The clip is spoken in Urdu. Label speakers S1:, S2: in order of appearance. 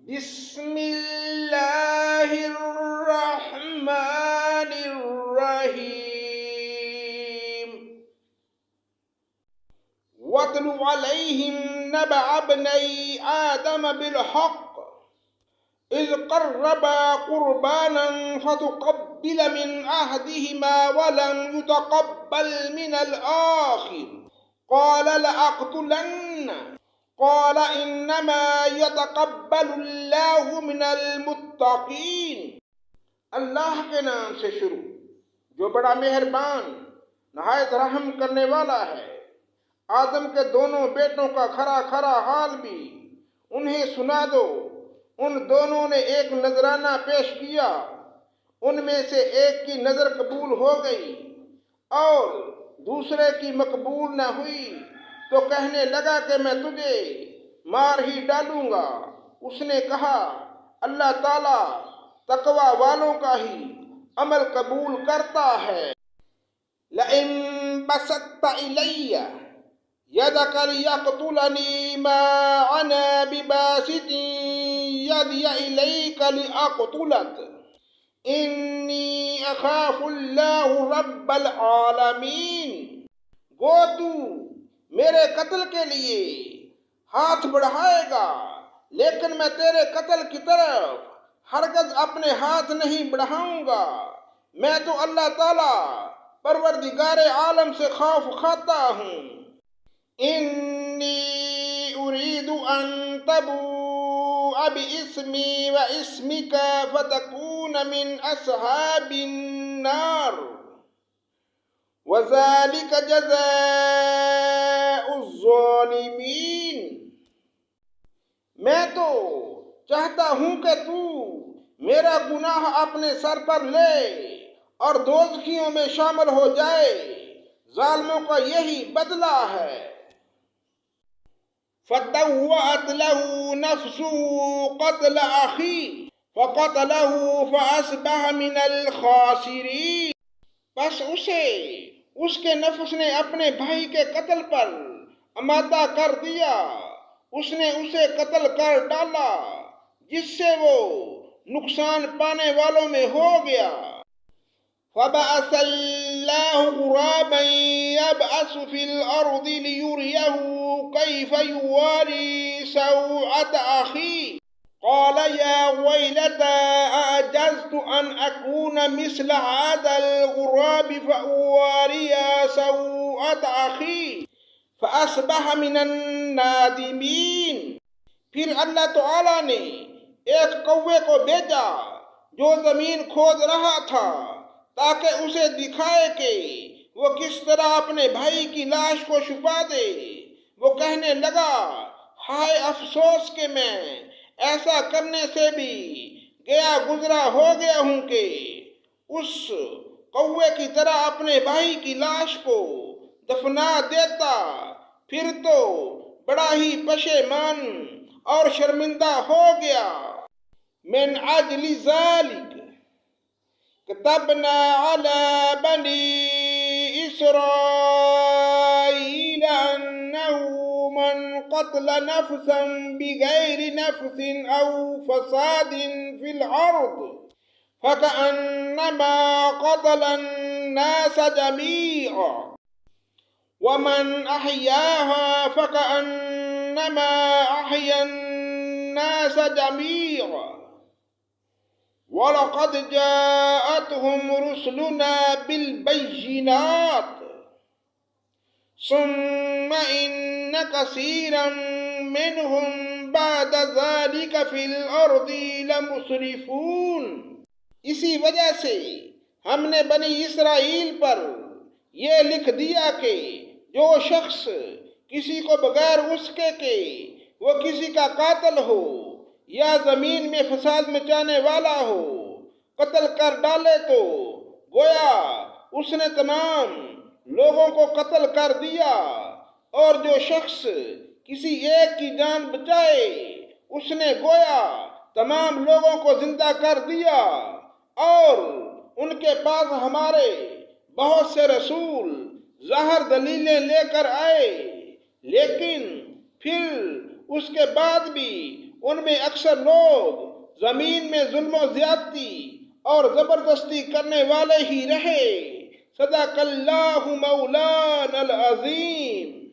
S1: بسم اللہ الرحمن الرحیم وَاتْلُ عَلَيْهِمْ نَبَأَ ابْنَيْ آدَمَ بِالْحَقِّ إِذْ قَرَّبَا قُرْبَانًا فَتُقُبِّلَ مِنْ أَحَدِهِمَا وَلَمْ يُتَقَبَّلْ مِنَ الْآخَرِ قَالَ لَأَقْتُلَنَّكَ قَالَ إِنَّمَا يَتَقَبَّلُ اللَّهُ مِنَ الْمُتَّقِينَ۔ اللہ کے نام سے شروع جو بڑا مہربان نہایت رحم کرنے والا ہے۔ آدم کے دونوں بیٹوں کا کھرا کھرا حال بھی انہیں سنا دو۔ ان دونوں نے ایک نذرانہ پیش کیا، ان میں سے ایک کی نظر قبول ہو گئی اور دوسرے کی مقبول نہ ہوئی، تو کہنے لگا کہ میں تجھے مار ہی ڈالوں گا۔ اس نے کہا اللہ تعالیٰ تقوی والوں کا ہی عمل قبول کرتا ہے۔ لَئِن بَسَطتَ إِلَيَّ يَدَكَ لِيَقْتُلَنِي مَا أَنَا بِبَاسِطٍ يَدِيَ إِلَيْكَ لِأَقْتُلَكَ إِنِّي أَخَافُ اللَّهَ رَبَّ الْعَالَمِينَ۔ گو تو میرے قتل کے لیے ہاتھ بڑھائے گا، لیکن میں تیرے قتل کی طرف ہرگز اپنے ہاتھ نہیں بڑھاؤں گا۔ میں تو اللہ تعالیٰ پروردگار عالم سے خوف کھاتا ہوں۔ انی اريد ان تبوء باسمی واسمک فتکون من اصحاب النار وذلك جزاء الظالمین۔ میں تو چاہتا ہوں کہ تو میرا گناہ اپنے سر پر لے اور دوزخیوں میں شامل ہو جائے۔ ظالموں کا یہی بدلہ ہے۔ فَطَوَّعَتْ لَهُ نَفْسُهُ قَتْلَ أَخِيهِ فَقَتَلَهُ فَأَصْبَحَ مِنَ الْخَاسِرِينَ۔ پس اس کے نفس نے اپنے بھائی کے قتل پر آمادہ کر دیا، اس نے اسے قتل کر ڈالا، جس سے وہ نقصان پانے والوں میں ہو گیا۔ فَبَعَثَ اللَّهُ غُرَابًا يَبْحَثُ فِي الْأَرْضِ لِيُرِيَهُ كَيْفَ يُوَارِي سَوْءَةَ أَخِيهِ قَالَ يَا وَيْلَتَىٰ أَعَجَزْتُ أَنْ أَكُونَ مِثْلَ هَٰذَا الْغُرَابِ فَأُوَارِيَ سَوْءَةَ أَخِي فَأَصْبَحَ مِنَ النَّادِمِينَ۔ پھر اللہ تعالیٰ نے ایک کوے کو بھیجا جو زمین کھود رہا تھا تاکہ اسے دکھائے کہ وہ کس طرح اپنے بھائی کی لاش کو چھپا دے۔ وہ کہنے لگا ہائے افسوس کہ میں ایسا کرنے سے بھی گیا گزرا ہو گیا ہوں کہ اس کوے کی طرح اپنے بھائی کی لاش کو دفنا دیتا، پھر تو بڑا ہی پشیمان اور شرمندہ ہو گیا۔ من اجل ذلك كتبنا على بني إسرائيل أنه من قتل نفسا بغير نفس أو فساد في الأرض فكأنما قتل الناس جميعا ومن أحياها فكأنما أحيا الناس جميعا وَلَقَدْ جَاءَتْهُمْ رُسُلُنَا بِالْبَيِّنَاتِ ثُمَّ إِنَّ كَثِيرًا مِّنْهُمْ بَعْدَ ذَلِكَ فِي الْأَرْضِ لَمُسْرِفُونَ۔ اسی وجہ سے ہم نے بنی اسرائیل پر یہ لکھ دیا کہ جو شخص کسی کو بغیر اس کے وہ کسی کا قاتل ہو یا زمین میں فساد مچانے والا ہو قتل کر ڈالے تو گویا اس نے تمام لوگوں کو قتل کر دیا، اور جو شخص کسی ایک کی جان بچائے اس نے گویا تمام لوگوں کو زندہ کر دیا۔ اور ان کے پاس ہمارے بہت سے رسول ظاہر دلیلیں لے کر آئے، لیکن پھر اس کے بعد بھی ان میں اکثر لوگ زمین میں ظلم و زیادتی اور زبردستی کرنے والے ہی رہے۔ صدق اللہ مولانا العظیم۔